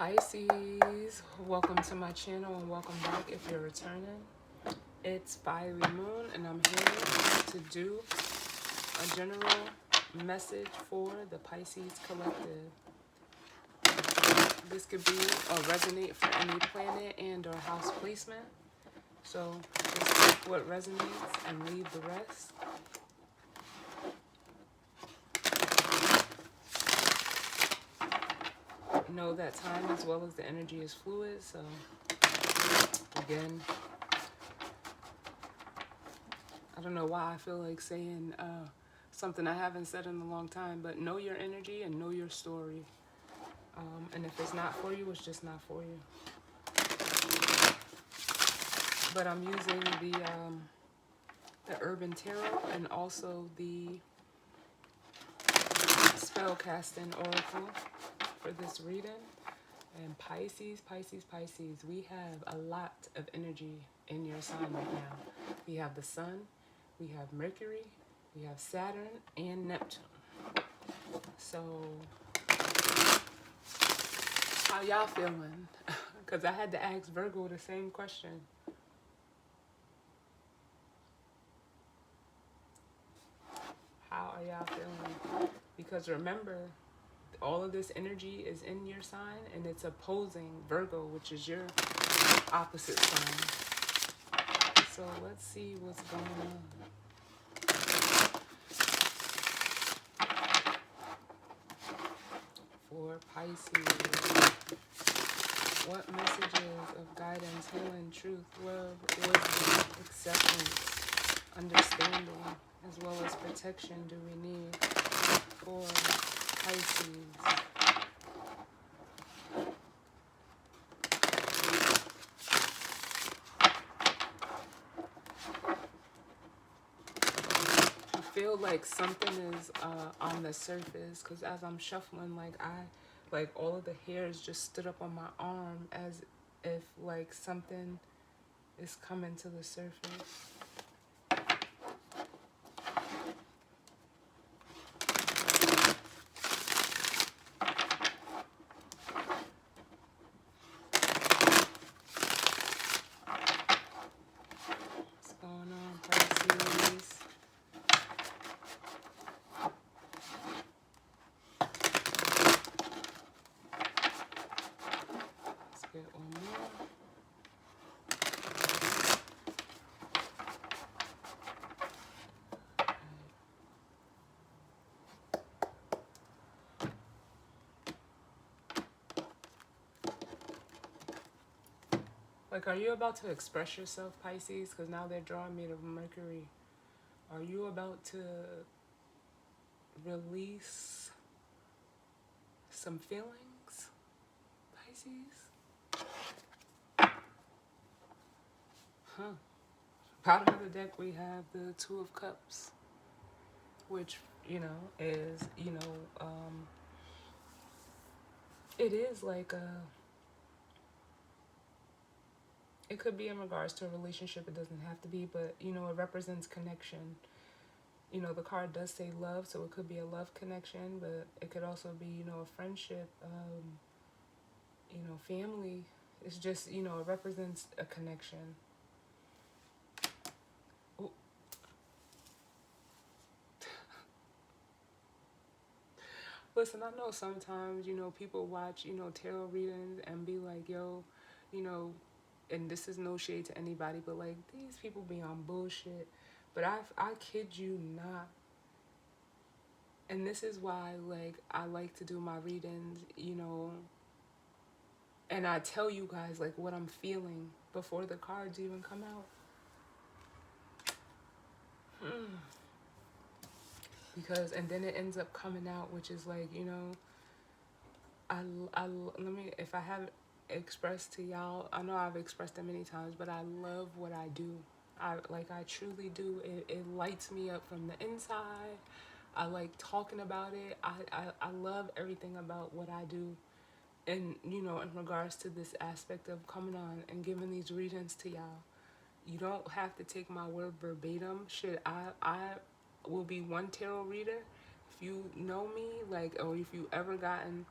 Pisces, welcome to my channel and welcome back if you're returning. It's Fiery Moon and I'm here to do a general message for the Pisces collective. This could be or resonate for any planet and or house placement. So just take what resonates and leave the rest. Know that time as well as the energy is fluid, so again, I don't know why I feel like saying something I haven't said in a long time, but know your energy and know your story. And if it's not for you, it's just not for you. But I'm using the Urban Tarot and also the Spellcasting Oracle for this reading. And Pisces, Pisces, Pisces, we have a lot of energy in your sign right now. We have the Sun, we have Mercury, we have Saturn, and Neptune. So, how y'all feeling? Because I had to ask Virgo the same question. How are y'all feeling? Because remember, all of this energy is in your sign and it's opposing Virgo, which is your opposite sign. So let's see what's going on. For Pisces, what messages of guidance, healing, truth, love, wisdom, acceptance, understanding, as well as protection do we need for Pisces? I feel like something is on the surface because as I'm shuffling, like all of the hairs just stood up on my arm as if like something is coming to the surface. What's going on, Pisces? Let's get one more. Like, are you about to express yourself, Pisces? Because now they're drawing me to Mercury. Are you about to release some feelings, Pisces? Huh. Bottom of the deck, we have the Two of Cups, which, is, it is like it could be in regards to a relationship. It doesn't have to be, but, it represents connection. The card does say love, so it could be a love connection, but it could also be, a friendship, family. It's just, it represents a connection. Ooh. Listen, I know sometimes, people watch, tarot readings and be like, yo, and this is no shade to anybody, but like, these people be on bullshit. But I kid you not. And this is why, like, I like to do my readings, and I tell you guys, like, what I'm feeling before the cards even come out. Because, and then it ends up coming out, which is like, let me, if I haven't expressed to y'all, I know I've expressed it many times, but I love what I do. I truly do. It lights me up from the inside. I like talking about it. I love everything about what I do. And, in regards to this aspect of coming on and giving these readings to y'all, you don't have to take my word verbatim. Shit, I will be one tarot reader. If you know me, like, or if you ever gotten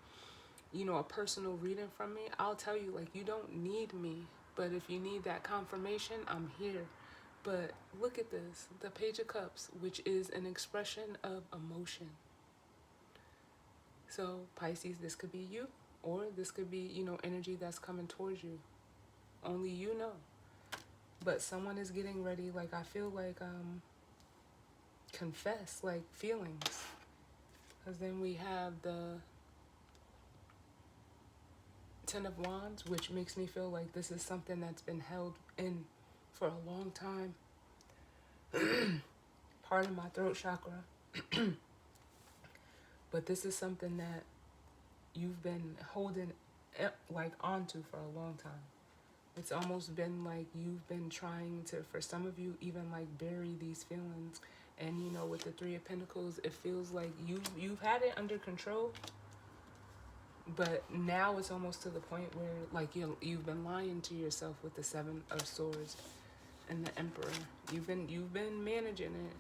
you know, a personal reading from me, I'll tell you, like, you don't need me. But if you need that confirmation, I'm here. But look at this, the Page of Cups, which is an expression of emotion. So Pisces, this could be you, or this could be, you know, energy that's coming towards you. Only you know. But someone is getting ready, like, I feel like, confess, like, feelings. Because then we have the Ten of Wands, which makes me feel like this is something that's been held in for a long time. Part of my throat chakra. But this is something that you've been holding, like, onto for a long time. It's almost been like you've been trying to, for some of you, even like bury these feelings. And you know, with the Three of Pentacles, it feels like you've had it under control, but now it's almost to the point where, like, you've been lying to yourself with the Seven of Swords and the Emperor. You've been managing it,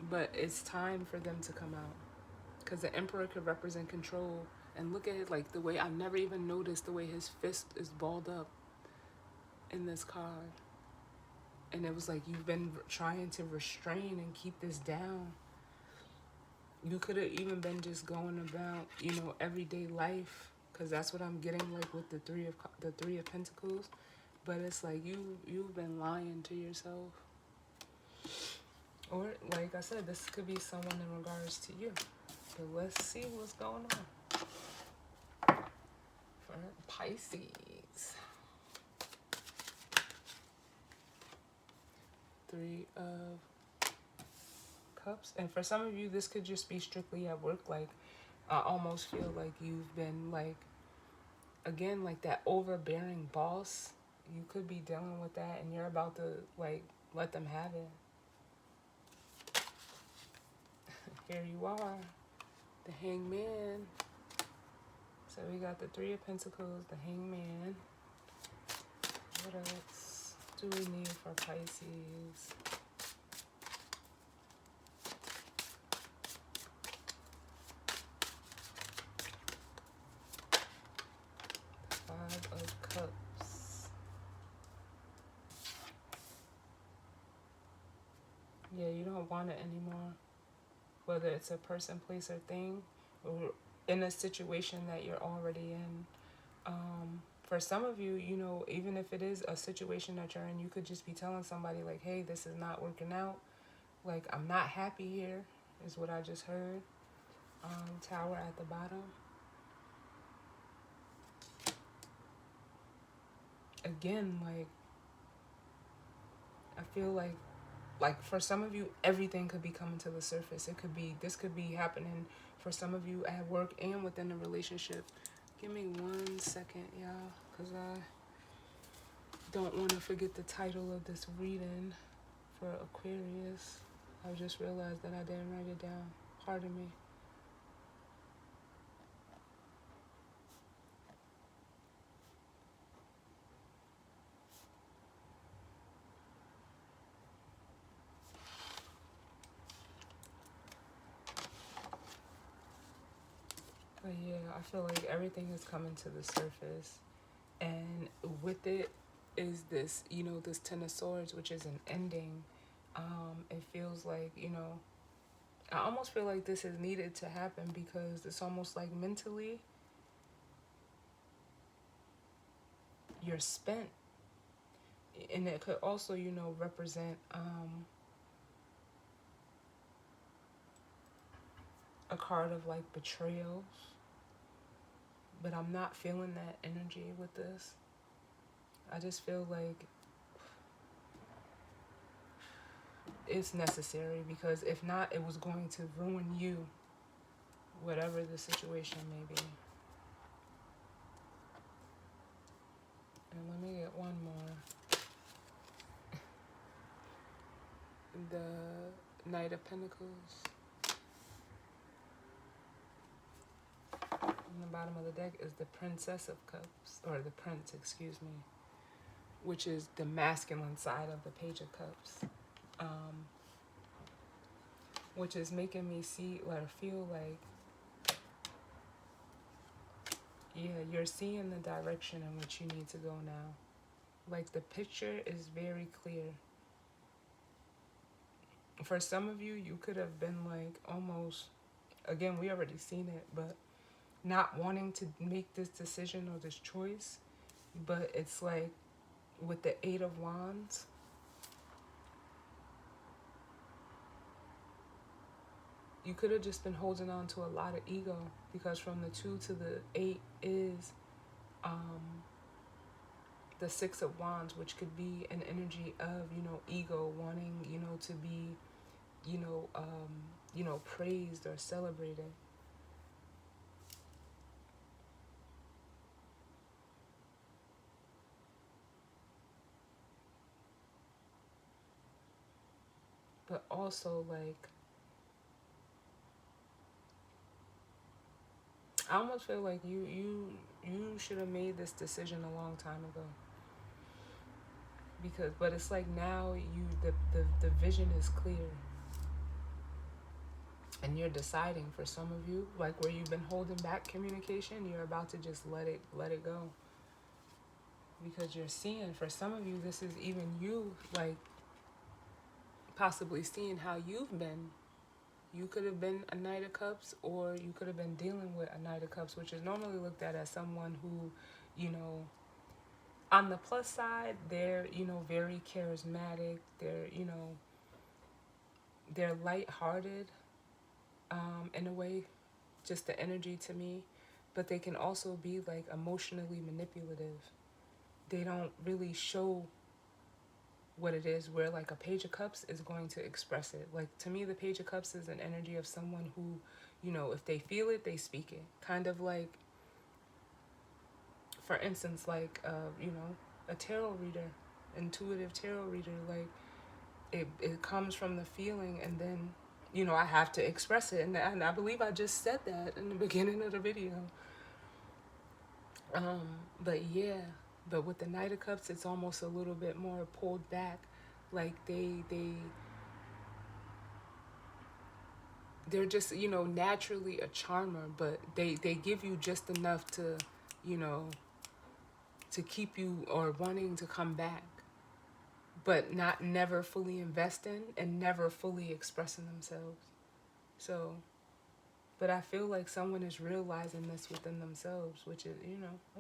but it's time for them to come out, because the Emperor could represent control. And look at it, like, the way, I've never even noticed the way his fist is balled up in this card. And it was like you've been trying to restrain and keep this down. You could have even been just going about, you know, everyday life, because that's what I'm getting, like, with the Three of Pentacles. But it's like you've been lying to yourself. Or, like I said, this could be someone in regards to you. But let's see what's going on for Pisces. Three of Cups. And for some of you, this could just be strictly at work. Like, I almost feel like you've been, like, again, like that overbearing boss. You could be dealing with that, and you're about to, like, let them have it. Here you are, the Hangman. So we got the Three of Pentacles, the Hangman. What else do we need for Pisces? Five of Cups. Yeah, you don't want it anymore. Whether it's a person, place, or thing, or in a situation that you're already in. For some of you, you know, even if it is a situation that you're in, you could just be telling somebody, like, hey, this is not working out. Like, I'm not happy here, is what I just heard. Tower at the bottom. Again, like, I feel like for some of you, everything could be coming to the surface. This could be happening for some of you at work and within a relationship. Give me 1 second, y'all, because I don't want to forget the title of this reading for Aquarius. I just realized that I didn't write it down. Pardon me. But yeah, I feel like everything is coming to the surface. And with it is this, you know, this Ten of Swords, which is an ending. It feels like, you know, I almost feel like this is needed to happen, because it's almost like mentally you're spent. And it could also, you know, represent a card of, like, betrayals. But I'm not feeling that energy with this. I just feel like it's necessary, because if not, it was going to ruin you, whatever the situation may be. And let me get one more. The Knight of Pentacles. On the bottom of the deck is the Princess of Cups, or the Prince, excuse me, which is the masculine side of the Page of Cups, which is making me see or feel like Yeah, you're seeing the direction in which you need to go now. Like the picture is very clear. For some of you, you could have been like almost, again, we already seen it, but not wanting to make this decision or this choice. But it's like with the Eight of Wands, you could have just been holding on to a lot of ego, because from the 2 to the 8 is the Six of Wands, which could be an energy of, ego, wanting, to be, you know, praised or celebrated. But also, like, I almost feel like you should have made this decision a long time ago. But it's like now the vision is clear. And you're deciding, for some of you, like where you've been holding back communication, you're about to just let it go. Because you're seeing, for some of you, this is even you, like, possibly seeing how you've been. You could have been a Knight of Cups, or you could have been dealing with a Knight of Cups, which is normally looked at as someone who, on the plus side, they're, very charismatic. They're lighthearted, in a way, just the energy to me. But they can also be like emotionally manipulative. They don't really show what it is, where like a Page of Cups is going to express it. Like, to me, the Page of Cups is an energy of someone who, if they feel it, they speak it. Kind of like, for instance, like, a tarot reader, intuitive tarot reader. Like, it comes from the feeling, and then, I have to express it. And I believe I just said that in the beginning of the video. But yeah, but with the Knight of Cups, it's almost a little bit more pulled back. Like, they're just, naturally a charmer, but they give you just enough to, you know, to keep you or wanting to come back, but not never fully investing and never fully expressing themselves. So, but I feel like someone is realizing this within themselves, which is,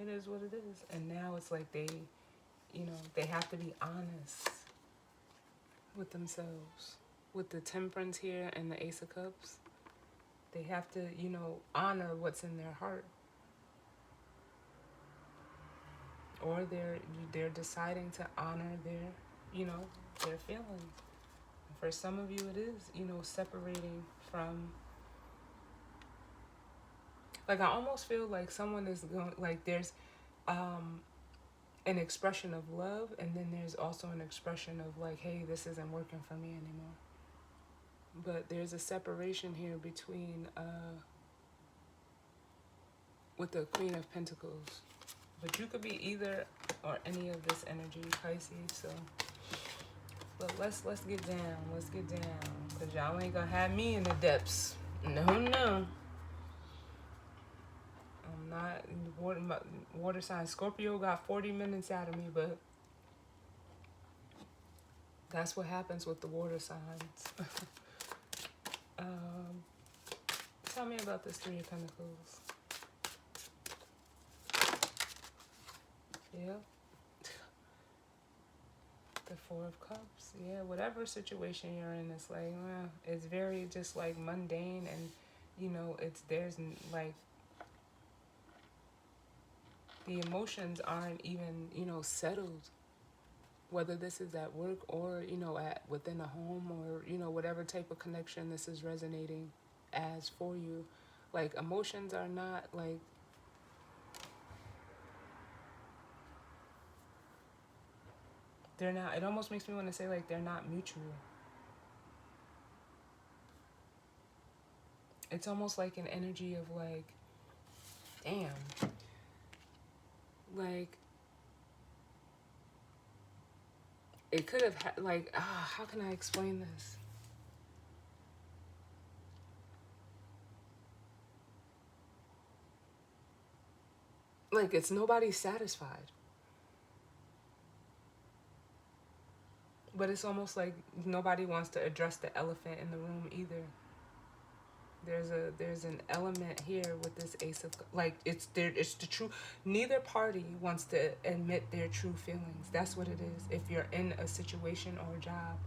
it is what it is. And now it's like they have to be honest with themselves. With the Temperance here and the Ace of Cups, they have to, honor what's in their heart. Or they're deciding to honor their feelings. For some of you, it is, separating from. Like, I almost feel like someone is going, like, there's an expression of love, and then there's also an expression of, like, hey, this isn't working for me anymore. But there's a separation here between, with the Queen of Pentacles. But you could be either or any of this energy, Pisces. So, but let's get down. Let's get down, cause y'all ain't gonna have me in the depths. No, no. I'm not water sign. Scorpio got 40 minutes out of me, but that's what happens with the water signs. Tell me about this Three of Pentacles. Yeah. The Four of Cups. Yeah, whatever situation you're in, it's like, it's very just like mundane, and there's like the emotions aren't even, settled. Whether this is at work or, at within a home, or, whatever type of connection this is resonating as for you. Like, emotions are not like, they're not, it almost makes me want to say, like, they're not mutual. It's almost like an energy of like, damn, like, it could have like, how can I explain this? like it's nobody satisfied. But it's almost like nobody wants to address the elephant in the room either. There's an element here with this ace of, like, it's there, it's the true, neither party wants to admit their true feelings. That's what it is. If you're in a situation or a job,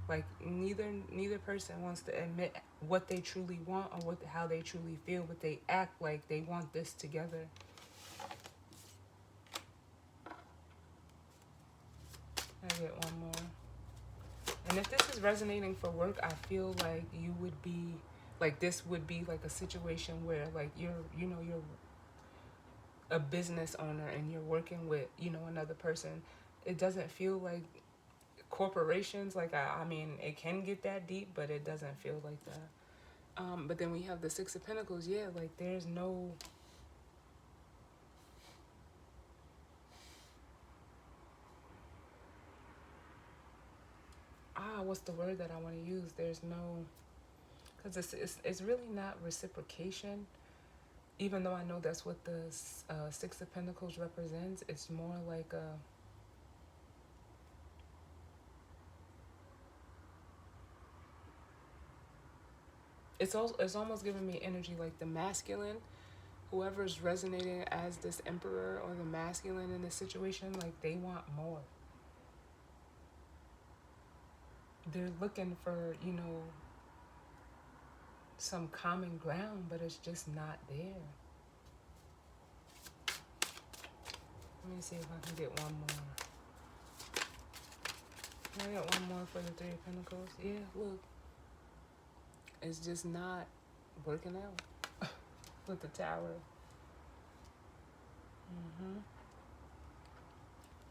like neither person wants to admit what they truly want or what how they truly feel, but they act like they want this together. I get one more. And if this is resonating for work, I feel like you would be, like, this would be like a situation where, like, you're a business owner and you're working with, another person. It doesn't feel like corporations. Like, I mean, it can get that deep, but it doesn't feel like that. But then we have the Six of Pentacles. Yeah, like, there's no... what's the word that I want to use? There's no... Because it's really not reciprocation. Even though I know that's what the Six of Pentacles represents, it's more like a... It's almost giving me energy like the masculine. Whoever's resonating as this emperor or the masculine in this situation, like, they want more. They're looking for, some common ground, but it's just not there. Let me see if I can get one more. Can I get one more for the Three of Pentacles? Yeah, look. It's just not working out with the Tower.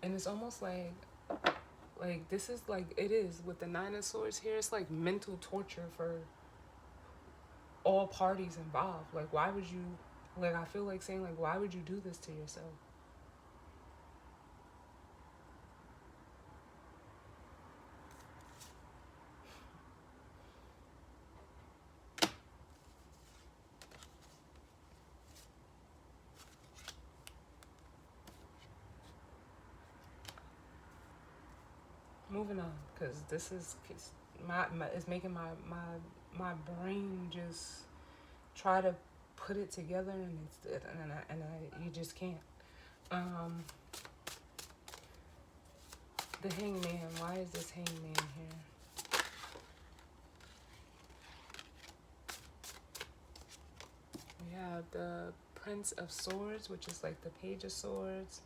And it's almost like this is like, it is with the Nine of Swords here, it's like mental torture for all parties involved. Like, why would you, like, I feel like saying, like, why would you do this to yourself? Moving on, because this is it's making my brain just try to put it together, and you just can't. The Hangman. Why is this Hangman here? We have the Prince of Swords, which is like the Page of Swords.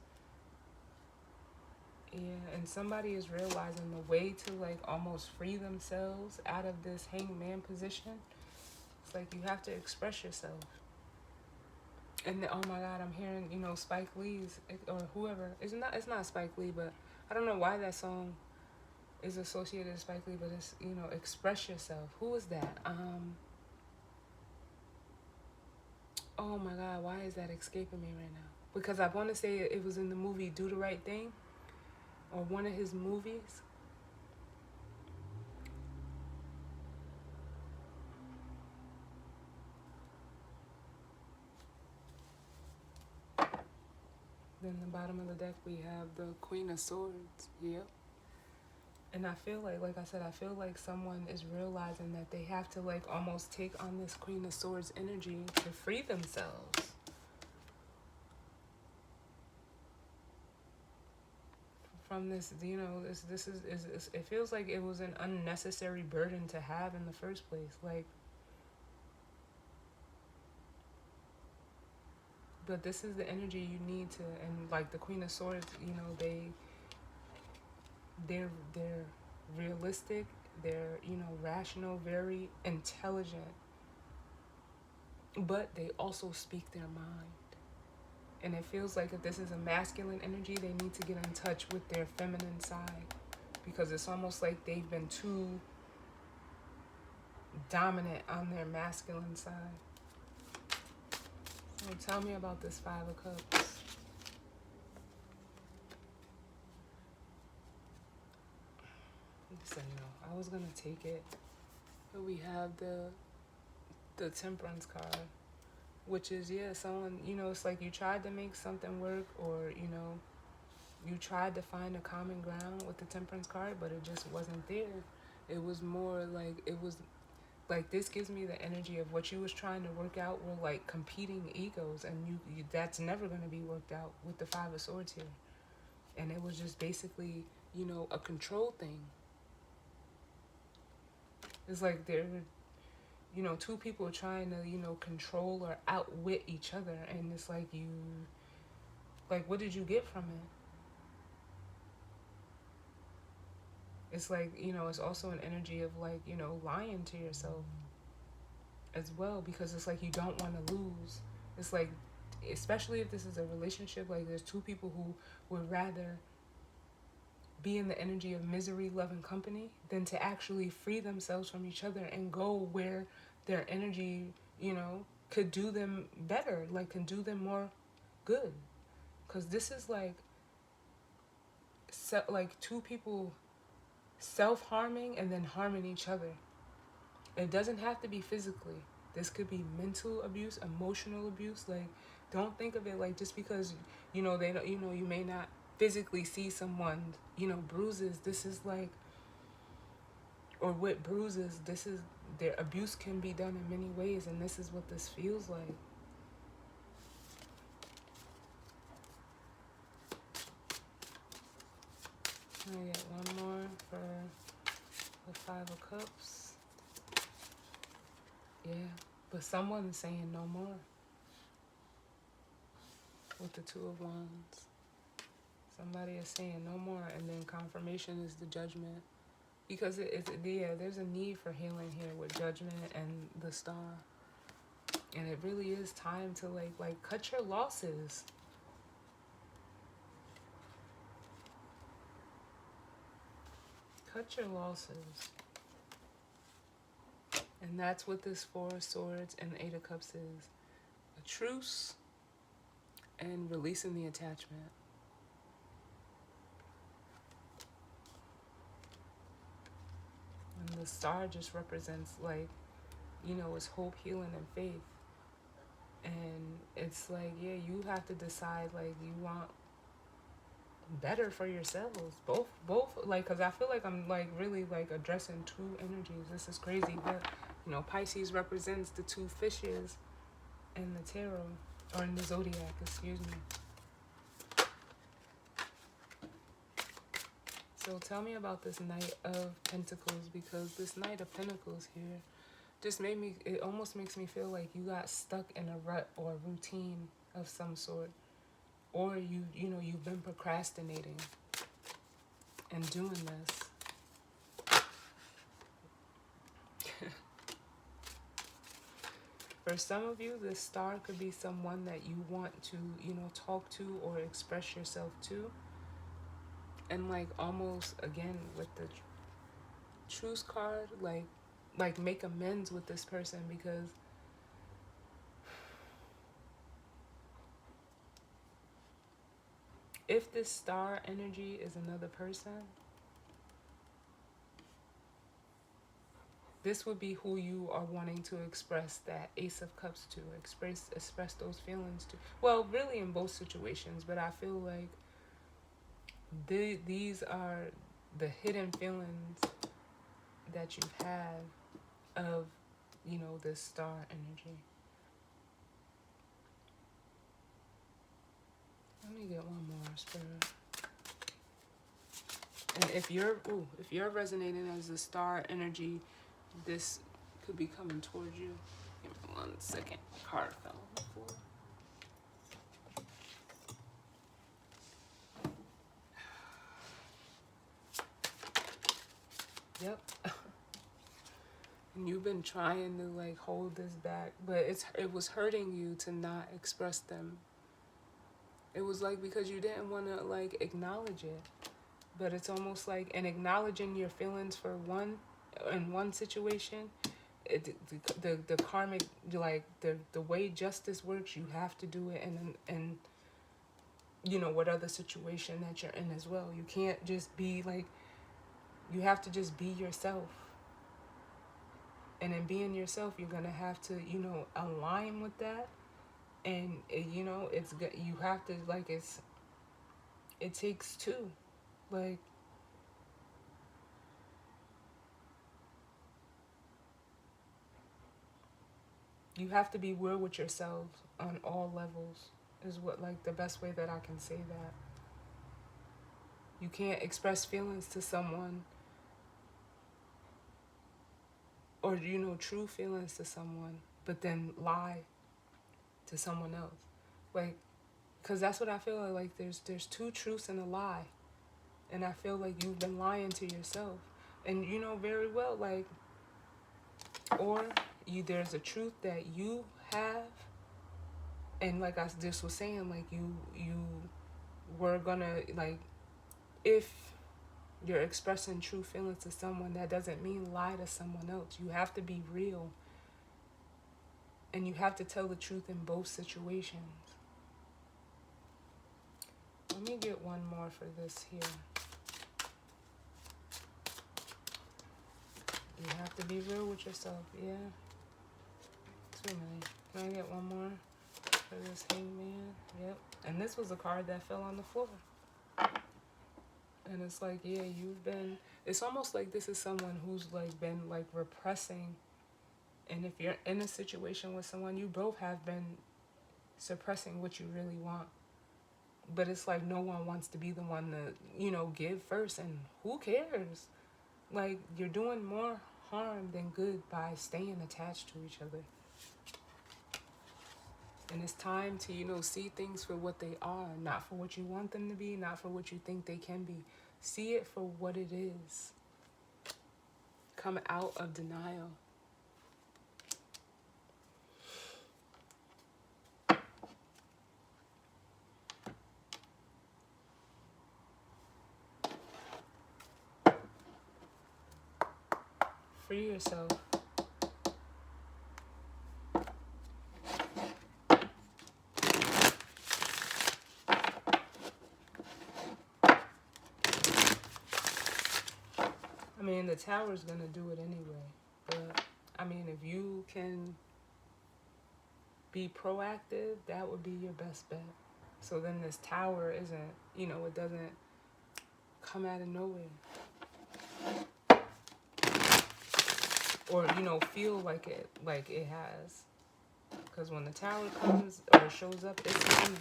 Yeah, and somebody is realizing the way to, like, almost free themselves out of this hangman position. It's like you have to express yourself. And oh my God, I'm hearing, Spike Lee's, or whoever. It's not Spike Lee, but I don't know why that song is associated with Spike Lee, but it's, express yourself. Who is that? Oh my God, why is that escaping me right now? Because I want to say it was in the movie Do the Right Thing, or one of his movies. Then the bottom of the deck, we have the Queen of Swords. Yep. And I feel like I said, I feel like someone is realizing that they have to, like, almost take on this Queen of Swords energy to free themselves. From this, this is it feels like it was an unnecessary burden to have in the first place. Like, but this is the energy you need to, and like the Queen of Swords, they're realistic, they're, rational, very intelligent, but they also speak their mind. And it feels like if this is a masculine energy, they need to get in touch with their feminine side, because it's almost like they've been too dominant on their masculine side. So tell me about this Five of Cups. He said no. I was gonna take it, but we have the Temperance card. which is, yeah, someone, it's like you tried to make something work, or you tried to find a common ground with the Temperance card, but it just wasn't there. It was more like, it was like, this gives me the energy of what you was trying to work out were like competing egos, and you that's never going to be worked out with the Five of Swords here. And it was just basically, a control thing. It's like there were, two people trying to, control or outwit each other, and it's like, like, what did you get from it? It's like, it's also an energy of like, lying to yourself as well, because it's like you don't want to lose. It's like, especially if this is a relationship, like there's two people who would rather be in the energy of misery, love, and company than to actually free themselves from each other and go where their energy, could do them better, like can do them more good. Because this is like, like two people self-harming and then harming each other. It doesn't have to be physically. This could be mental abuse, emotional abuse. Like, don't think of it like just because, they don't, you may not physically see someone, bruises. This is like, or with bruises, this is, their abuse can be done in many ways, and this is what this feels like. I get one more for the Five of Cups. Yeah, but someone's saying no more with the Two of Wands. Somebody is saying no more, and then confirmation is the Judgment. Because there's a need for healing here with Judgment and the Star. And it really is time to like cut your losses. Cut your losses. And that's what this Four of Swords and the Eight of Cups is. A truce and releasing the attachment. And the Star just represents like, it's hope, healing, and faith. And it's like, yeah, you have to decide, like, you want better for yourselves. Both, like, because I feel like I'm, like, really, like, addressing two energies. This is crazy. But, Pisces represents the two fishes in the tarot, or in the zodiac, excuse me. So tell me about this Knight of Pentacles, because this Knight of Pentacles here just it almost makes me feel like you got stuck in a rut or a routine of some sort, or you've been procrastinating and doing this. For some of you, this Star could be someone that you want to, talk to or express yourself to, and like almost again with the Truce card, like make amends with this person, because if this Star energy is another person, this would be who you are wanting to express that Ace of Cups to, express those feelings to. Well, really in both situations, but I feel like these are the hidden feelings that you have of, this Star energy. Let me get one more, Spirit. And if you're resonating as the Star energy, this could be coming towards you. Give me 1 second. Card fell on the floor. Yep. And you've been trying to like hold this back, but it was hurting you to not express them. It was like because you didn't want to like acknowledge it. But it's almost like, and acknowledging your feelings for in one situation, the karmic, like the way justice works, you have to do it in what other situation that you're in as well. You can't just be like, you have to just be yourself. And in being yourself, you're gonna have to, align with that, And you know, it's good. You have to like it takes two. Like, you have to be real with yourself on all levels. Is what, like, the best way that I can say that. You can't express feelings to someone, or you know, true feelings to someone, but then lie to someone else. Like, because that's what I feel like there's two truths and a lie. And I feel like you've been lying to yourself. And you know very well, like, or there's a truth that you have, and like I just was saying, like, you were gonna, like, if you're expressing true feelings to someone, that doesn't mean lie to someone else. You have to be real, and you have to tell the truth in both situations. Let me get one more for this here. You have to be real with yourself. Yeah. Too many. Can I get one more for this hangman? Yep. And this was a card that fell on the floor. And it's like, yeah, it's almost like this is someone who's like been like repressing. And if you're in a situation with someone, you both have been suppressing what you really want. But it's like no one wants to be the one to, you know, give first. And who cares? Like, you're doing more harm than good by staying attached to each other. And it's time to, you know, see things for what they are, not for what you want them to be, not for what you think they can be. See it for what it is. Come out of denial. Free yourself. I mean, the tower's going to do it anyway. But, I mean, if you can be proactive, that would be your best bet. So then this tower isn't, you know, it doesn't come out of nowhere. Or, you know, feel like it has. Because when the tower comes or shows up, it's coming.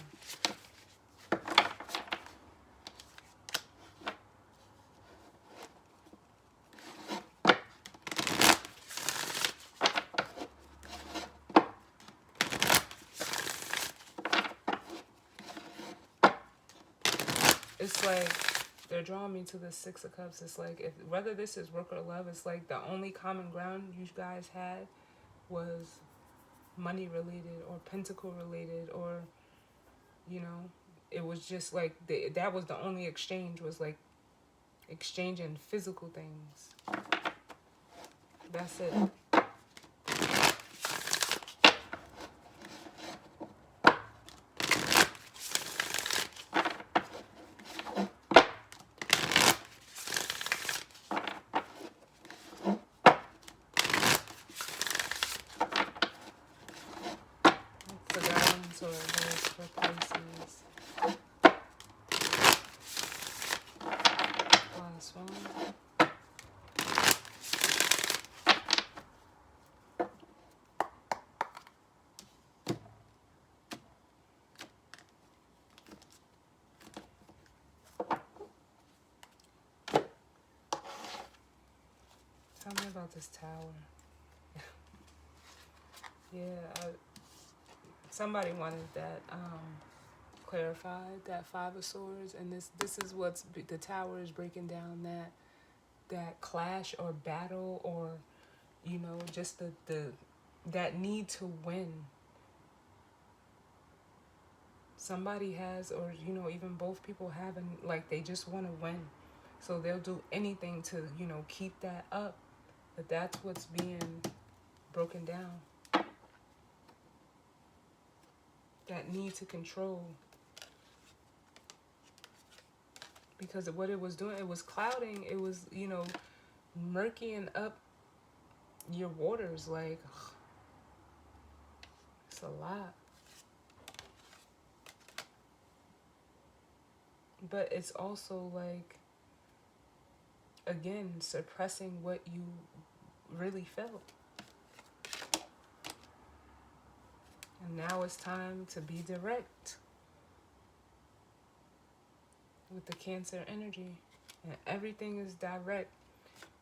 It's like they're drawing me to the Six of Cups. It's like, if whether this is work or love, it's like the only common ground you guys had was money related or pentacle related, or, you know, it was just like that was the only exchange, was like exchanging physical things. That's it. The guidance or advice for Pisces. Last one. Tell me about this tower. Yeah, somebody wanted that clarified, that Five of Swords, and this is what's the tower is breaking down, that clash or battle, or, you know, just the that need to win. Somebody has, or, you know, even both people have, and like they just want to win, so they'll do anything to, you know, keep that up. But that's what's being broken down. That need to control. Because of what it was doing, it was clouding, it was, you know, murkying up your waters. Like, it's a lot. But it's also like, again, suppressing what you really felt. And now it's time to be direct with the Cancer energy. And everything is direct.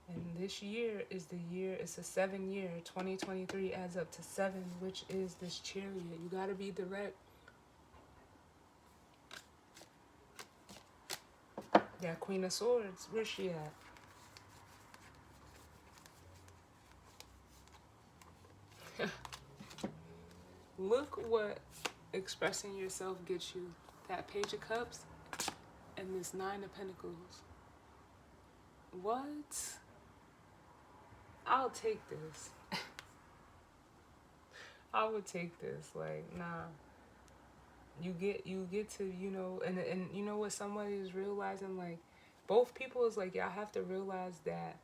And this year is the year, it's a 7 year. 2023 adds up to 7, which is this chariot. You gotta be direct. That Queen of Swords, where's she at? Look what expressing yourself gets you. That Page of Cups and this Nine of Pentacles. What? I'll take this. I would take this. Like, nah. You get to, and you know what somebody is realizing, like, both people is like, y'all have to realize that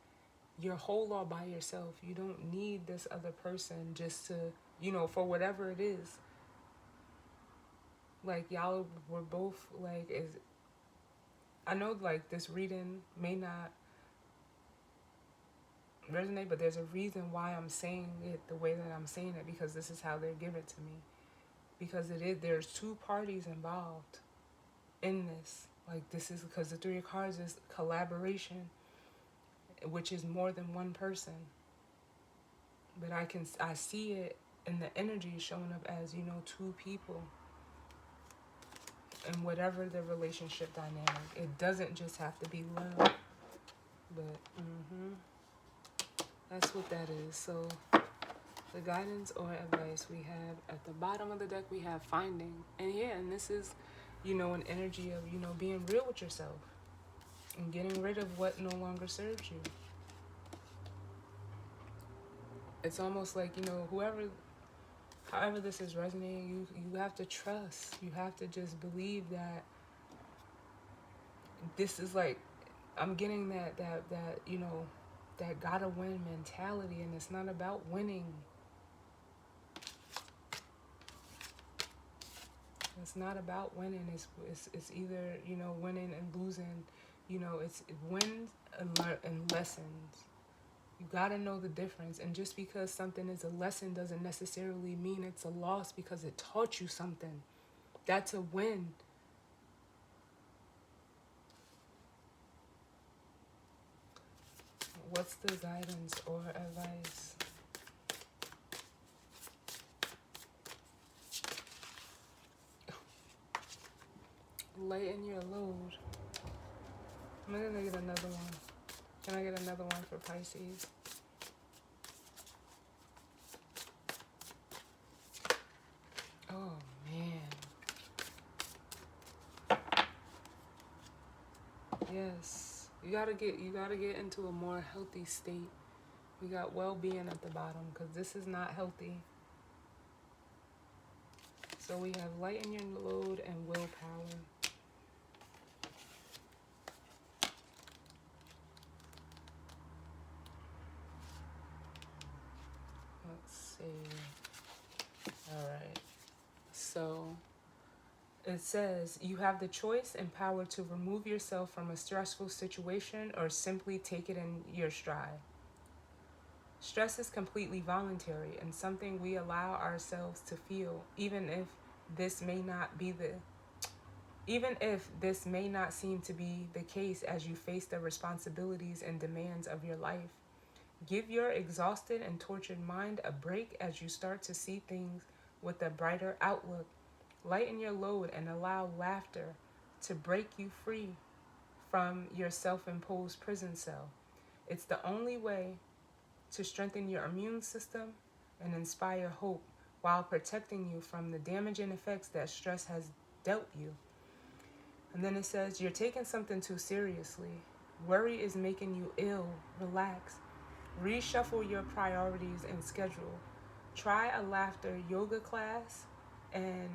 you're whole all by yourself. You don't need this other person just to, for whatever it is. Like, y'all were both, like, I know, like, this reading may not resonate, but there's a reason why I'm saying it the way that I'm saying it, because this is how they give it to me. Because there's two parties involved in this. Like, this is because the Three of Cards is collaboration, which is more than one person. But I see it in the energy showing up as, two people. And whatever the relationship dynamic, it doesn't just have to be love. But that's what that is. So the guidance or advice we have at the bottom of the deck, we have finding. And yeah, and this is, an energy of, being real with yourself and getting rid of what no longer serves you. It's almost like, however this is resonating, you have to trust. You have to just believe that this is like, I'm getting that gotta win mentality, and it's not about winning. It's not about winning. It's either, winning and losing. It's wins and lessons. You gotta know the difference. And just because something is a lesson doesn't necessarily mean it's a loss, because it taught you something. That's a win. What's the guidance or advice? Lighten your load. I'm gonna get another one. Can I get another one for Pisces? Oh man. Yes. You gotta get into a more healthy state. We got well-being at the bottom, because this is not healthy. So we have lighten your load and willpower. Let's see. All right. So it says you have the choice and power to remove yourself from a stressful situation or simply take it in your stride. Stress is completely voluntary and something we allow ourselves to feel, even if this may not seem to be the case as you face the responsibilities and demands of your life. Give your exhausted and tortured mind a break as you start to see things with a brighter outlook. Lighten your load and allow laughter to break you free from your self-imposed prison cell. It's the only way to strengthen your immune system and inspire hope while protecting you from the damaging effects that stress has dealt you. And then it says, you're taking something too seriously. Worry is making you ill. Relax. Reshuffle your priorities and schedule. Try a laughter yoga class, and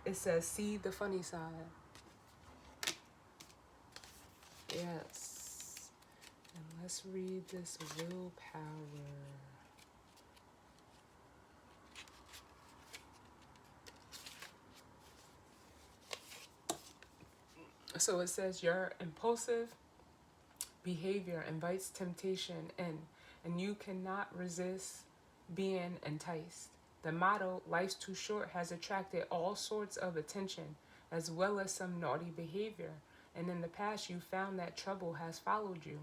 it says, see the funny side. Yes. And let's read this willpower. So it says your impulsive behavior invites temptation in, and you cannot resist being enticed. The motto, "Life's too short," has attracted all sorts of attention, as well as some naughty behavior. And in the past, you found that trouble has followed you.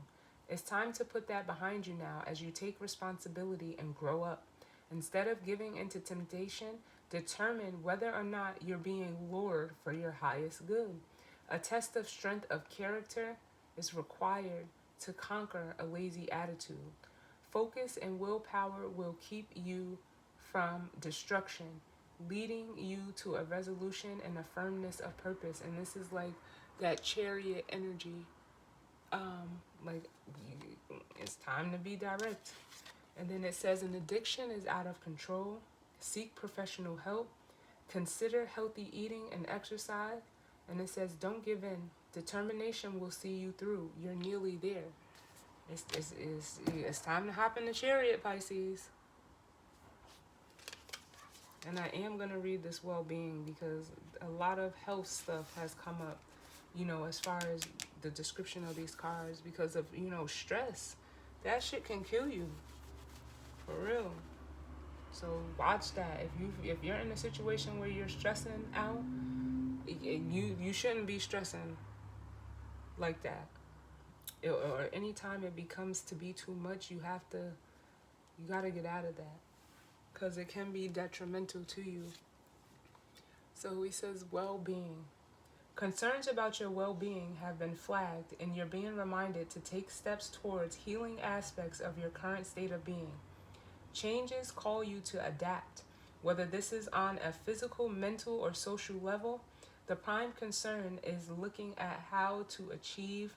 It's time to put that behind you now as you take responsibility and grow up. Instead of giving into temptation, determine whether or not you're being lured for your highest good. A test of strength of character is required to conquer a lazy attitude. Focus and willpower will keep you from destruction, leading you to a resolution and a firmness of purpose. And this is like that chariot energy. Like it's time to be direct. And then it says an addiction is out of control. Seek professional help. Consider healthy eating and exercise. And it says don't give in. Determination will see you through. You're nearly there. It's time to hop in the chariot, Pisces. And I am going to read this well-being because a lot of health stuff has come up, as far as the description of these cards because of, stress. That shit can kill you. For real. So watch that. If you're in a situation where you're stressing out, you shouldn't be stressing like that. Or anytime it becomes to be too much, you gotta get out of that because it can be detrimental to you. So he says well-being. Concerns about your well-being have been flagged, and you're being reminded to take steps towards healing aspects of your current state of being. Changes call you to adapt, whether this is on a physical, mental, or social level. The prime concern is looking at how to achieve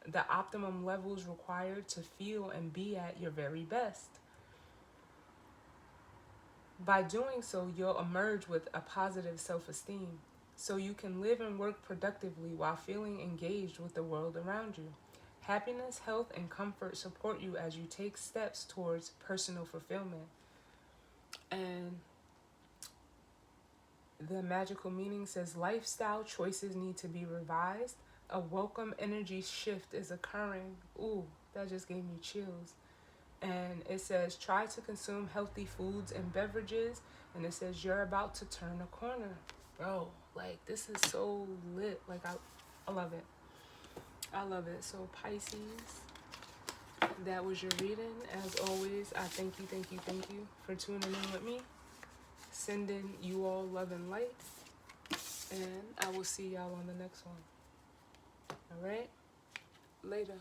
the optimum levels required to feel and be at your very best. By doing so, you'll emerge with a positive self-esteem, so you can live and work productively while feeling engaged with the world around you. Happiness, health, and comfort support you as you take steps towards personal fulfillment. And the magical meaning says lifestyle choices need to be revised. A welcome energy shift is occurring. Ooh, that just gave me chills. And it says try to consume healthy foods and beverages. And it says you're about to turn a corner. Bro, like this is so lit. Like I love it. I love it. So Pisces, that was your reading. As always, I thank you for tuning in with me. Sending you all love and light. And I will see y'all on the next one. All right? Later.